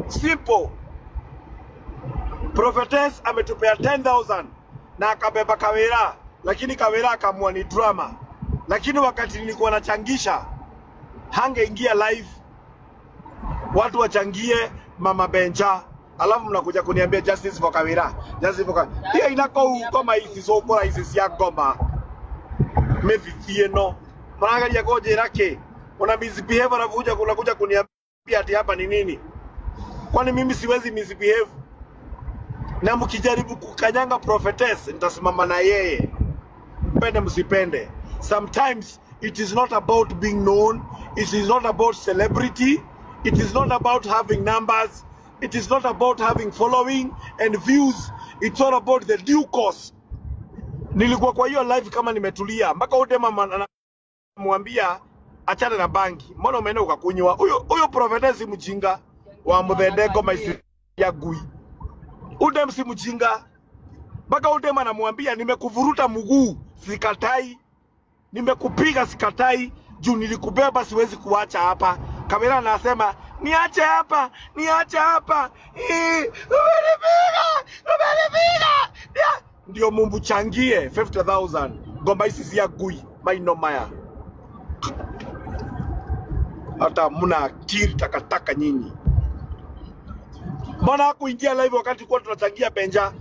Simple. Prophetess ametupea 10,000 na akabeba Kawira, lakini Kawira akamua ni drama. Lakini wakati nilikuwa nachangisha, hangeingia live watu wachangie Mama Benja, alafu mnakuja kuniambia justice for Kawira, justice for Kawira. Hiyo inako ngoma hizi sokora hizi cia ngoma methithie no mwangalia koje rake una misbehave na kuja kuniambia ati hapa ni nini? Kwani mimi siwezi misbehave? Na mkijaribu kukanyanga prophetess nitasimama na yeye, pende msipende. Sometimes it is not about being known, it is not about celebrity, it is not about having numbers, it is not about having following and views, it's all about the due course. Nilikuwa kwa hiyo live kama nimetulia mpaka ute mama anamwambia achana na bangi, mbona umeenda ukakunywa? Huyo prophetess mjinga wa mudhendeko maisi ya gui. Udem si mjinga. Mpaka udem anamwambia nimekuvuruta mguu sikatai, nimekupiga sikatai, juu nilikubeba siwezi kuacha hapa. Kawira anasema niache hapa, niache hapa. Umenipiga. Ndio mumbu changie 50,000. Ngomba hizi si ya gui, maino maya. Hata muna akili takataka nyinyi. Mbona hakuingia live wakati kwa tunachangia Benja?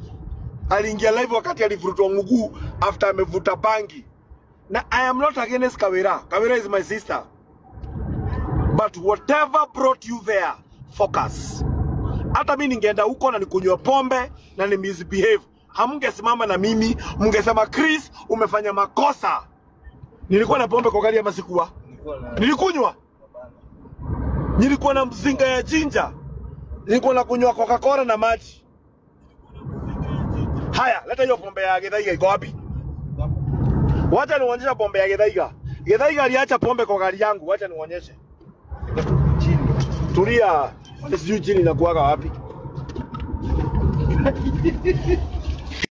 Aliingia live wakati alivurutwa mguu after amevuta bangi. Na I am not against Kawira. Kawira is my sister. But whatever brought you there, focus. Hata mimi ningeenda huko na nikunywa pombe na ni misbehave, hamngesimama na mimi, mngesema Chris umefanya makosa. Nilikuwa na pombe kwa gari ama sikuwa? Nilikunywa. Nilikuwa na mzinga ya jinja. Nilikuwa na kunywa Coca-Cola na maji. Haya, leta hiyo pombe ya Githaiga iko wapi? Wacha nionyeshe pombe ya Githaiga. Githaiga aliacha pombe kwa gari yangu, wacha nionyeshe. Tulia, sijui chini na kuaga wapi.